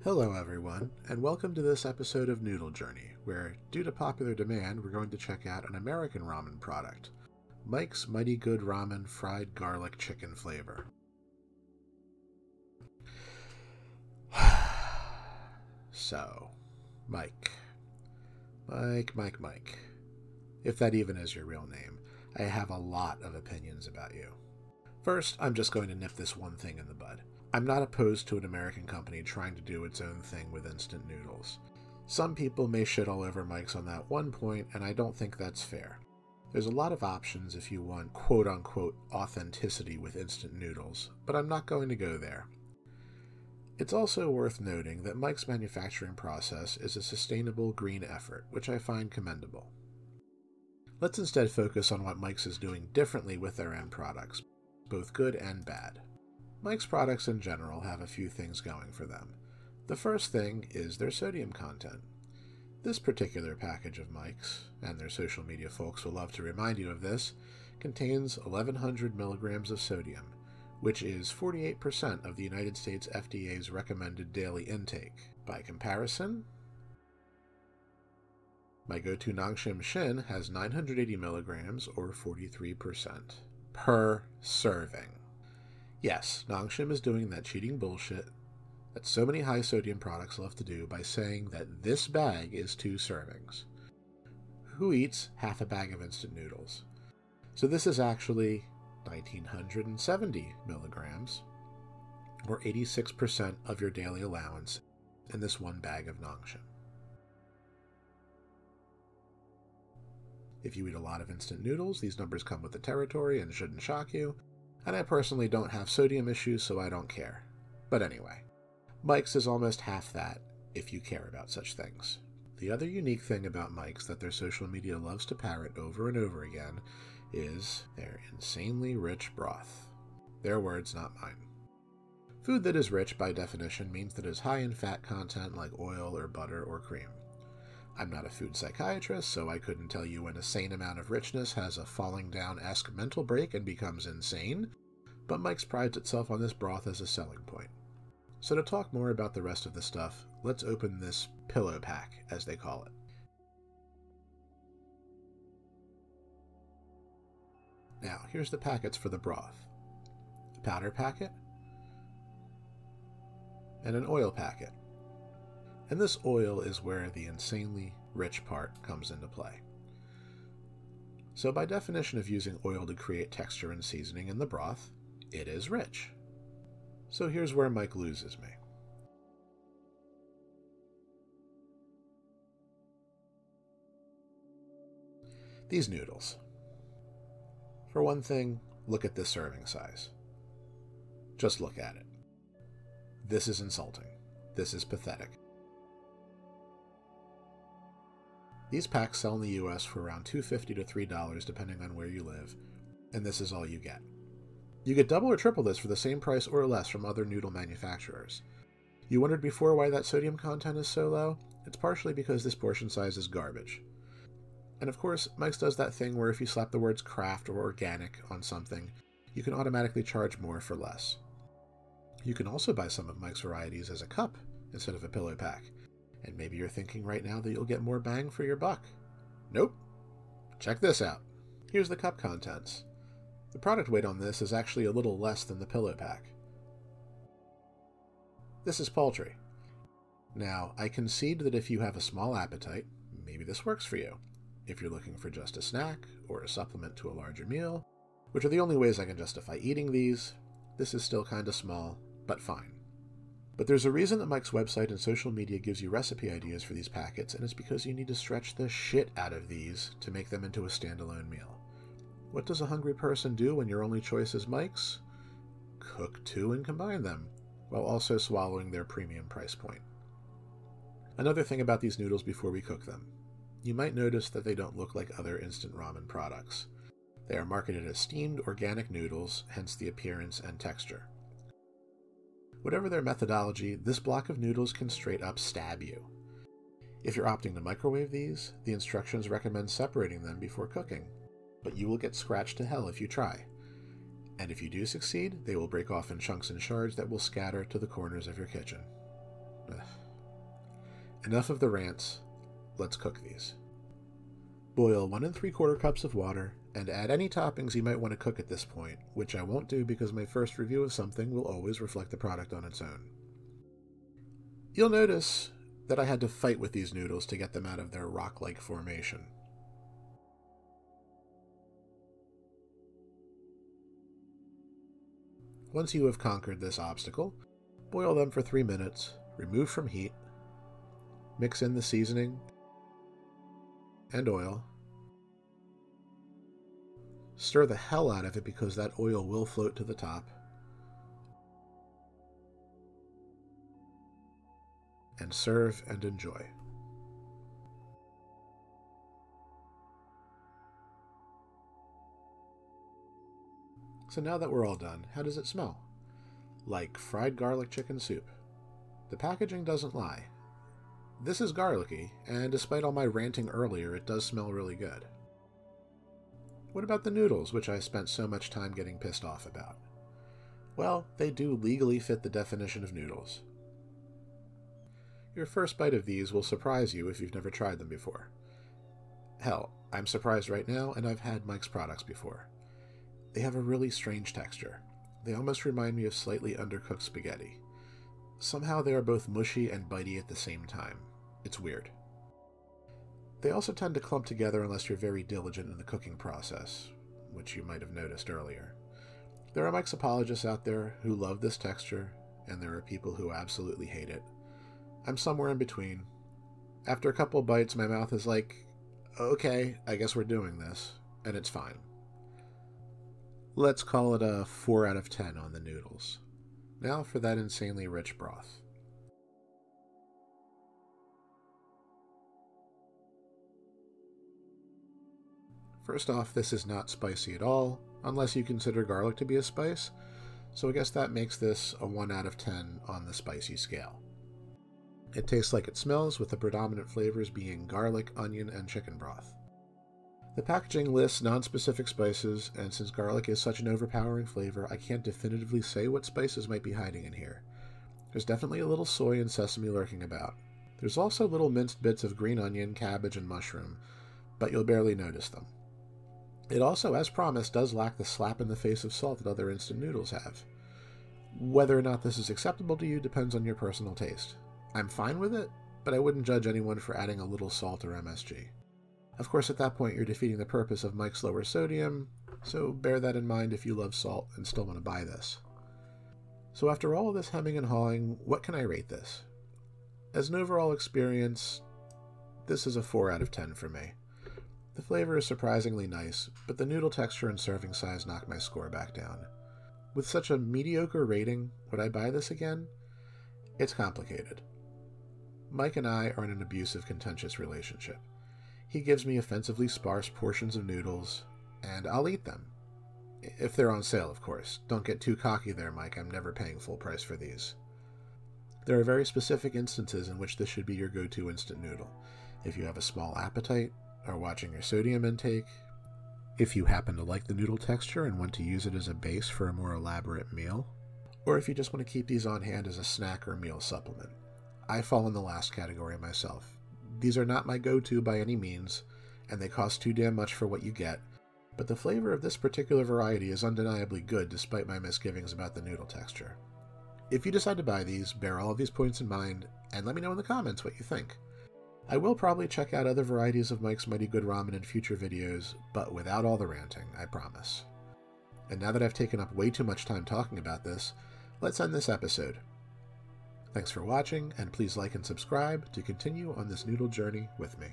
Hello everyone, and welcome to this episode of Noodle Journey, where, due to popular demand, we're going to check out an American ramen product, Mike's Mighty Good Ramen Fried Garlic Chicken Flavor. So, Mike. If that even is your real name, I have a lot of opinions about you. First, I'm just going to nip this one thing in the bud. I'm not opposed to an American company trying to do its own thing with instant noodles. Some people may shit all over Mike's on that one point, and I don't think that's fair. There's a lot of options if you want quote-unquote authenticity with instant noodles, but I'm not going to go there. It's also worth noting that Mike's manufacturing process is a sustainable green effort, which I find commendable. Let's instead focus on what Mike's is doing differently with their end products, both good and bad. Mike's products in general have a few things going for them. The first thing is their sodium content. This particular package of Mike's, and their social media folks will love to remind you of this, contains 1,100 milligrams of sodium, which is 48% of the United States FDA's recommended daily intake. By comparison, my go-to Nangshim Shin has 980 milligrams, or 43%, per serving. Yes, Nangshim is doing that cheating bullshit that so many high-sodium products love to do by saying that this bag is 2 servings. Who eats half a bag of instant noodles? So this is actually 1,970 milligrams, or 86% of your daily allowance in this one bag of Nangshim. If you eat a lot of instant noodles, these numbers come with the territory and shouldn't shock you. And I personally don't have sodium issues, so I don't care. But anyway, Mike's is almost half that, if you care about such things. The other unique thing about Mike's that their social media loves to parrot over and over again is their insanely rich broth. Their words, not mine. Food that is rich, by definition, means that it is high in fat content like oil or butter or cream. I'm not a food psychiatrist, so I couldn't tell you when a sane amount of richness has a falling down-esque mental break and becomes insane, but Mike's prides itself on this broth as a selling point. So to talk more about the rest of the stuff, let's open this pillow pack, as they call it. Now, here's the packets for the broth. A powder packet, and an oil packet. And this oil is where the insanely rich part comes into play. So by definition of using oil to create texture and seasoning in the broth, it is rich. So here's where Mike loses me. These noodles. For one thing, look at this serving size. Just look at it. This is insulting. This is pathetic. These packs sell in the US for around $2.50 to $3 depending on where you live, and this is all you get. You get double or triple this for the same price or less from other noodle manufacturers. You wondered before why that sodium content is so low? It's partially because this portion size is garbage. And of course, Mike's does that thing where if you slap the words craft or organic on something, you can automatically charge more for less. You can also buy some of Mike's varieties as a cup instead of a pillow pack. And maybe you're thinking right now that you'll get more bang for your buck. Nope. Check this out. Here's the cup contents. The product weight on this is actually a little less than the pillow pack. This is paltry. Now, I concede that if you have a small appetite, maybe this works for you. If you're looking for just a snack or a supplement to a larger meal, which are the only ways I can justify eating these, this is still kinda small, but fine. But there's a reason that Mike's website and social media gives you recipe ideas for these packets, and it's because you need to stretch the shit out of these to make them into a standalone meal. What does a hungry person do when your only choice is Mike's? Cook 2 and combine them, while also swallowing their premium price point. Another thing about these noodles before we cook them. You might notice that they don't look like other instant ramen products. They are marketed as steamed organic noodles, hence the appearance and texture. Whatever their methodology, this block of noodles can straight up stab you. If you're opting to microwave these, the instructions recommend separating them before cooking, but you will get scratched to hell if you try. And if you do succeed, they will break off in chunks and shards that will scatter to the corners of your kitchen. Ugh. Enough of the rants. Let's cook these. Boil 1 3/4 cups of water, and add any toppings you might want to cook at this point, which I won't do because my first review of something will always reflect the product on its own. You'll notice that I had to fight with these noodles to get them out of their rock-like formation. Once you have conquered this obstacle, boil them for 3 minutes, remove from heat, mix in the seasoning and oil. Stir the hell out of it because that oil will float to the top. And serve and enjoy. So now that we're all done, how does it smell? Like fried garlic chicken soup. The packaging doesn't lie. This is garlicky, and despite all my ranting earlier, it does smell really good. What about the noodles, which I spent so much time getting pissed off about? Well, they do legally fit the definition of noodles. Your first bite of these will surprise you if you've never tried them before. Hell, I'm surprised right now, and I've had Mike's products before. They have a really strange texture. They almost remind me of slightly undercooked spaghetti. Somehow they are both mushy and bitey at the same time. It's weird. They also tend to clump together unless you're very diligent in the cooking process, which you might have noticed earlier. There are Mike's apologists out there who love this texture, and there are people who absolutely hate it. I'm somewhere in between. After a couple bites, my mouth is like, okay, I guess we're doing this, and it's fine. Let's call it a 4 out of 10 on the noodles. Now for that insanely rich broth. First off, this is not spicy at all, unless you consider garlic to be a spice, so I guess that makes this a 1 out of 10 on the spicy scale. It tastes like it smells, with the predominant flavors being garlic, onion, and chicken broth. The packaging lists non-specific spices, and since garlic is such an overpowering flavor, I can't definitively say what spices might be hiding in here. There's definitely a little soy and sesame lurking about. There's also little minced bits of green onion, cabbage, and mushroom, but you'll barely notice them. It also, as promised, does lack the slap-in-the-face of salt that other instant noodles have. Whether or not this is acceptable to you depends on your personal taste. I'm fine with it, but I wouldn't judge anyone for adding a little salt or MSG. Of course, at that point, you're defeating the purpose of Mike's lower sodium, so bear that in mind if you love salt and still want to buy this. So after all of this hemming and hawing, what can I rate this? As an overall experience, this is a 4 out of 10 for me. The flavor is surprisingly nice, but the noodle texture and serving size knock my score back down. With such a mediocre rating, would I buy this again? It's complicated. Mike and I are in an abusive, contentious relationship. He gives me offensively sparse portions of noodles, and I'll eat them. If they're on sale, of course. Don't get too cocky there, Mike. I'm never paying full price for these. There are very specific instances in which this should be your go-to instant noodle. If you have a small appetite, are watching your sodium intake, if you happen to like the noodle texture and want to use it as a base for a more elaborate meal, or if you just want to keep these on hand as a snack or meal supplement. I fall in the last category myself. These are not my go-to by any means, and they cost too damn much for what you get, but the flavor of this particular variety is undeniably good despite my misgivings about the noodle texture. If you decide to buy these, bear all of these points in mind, and let me know in the comments what you think. I will probably check out other varieties of Mike's Mighty Good Ramen in future videos, but without all the ranting, I promise. And now that I've taken up way too much time talking about this, let's end this episode. Thanks for watching, and please like and subscribe to continue on this noodle journey with me.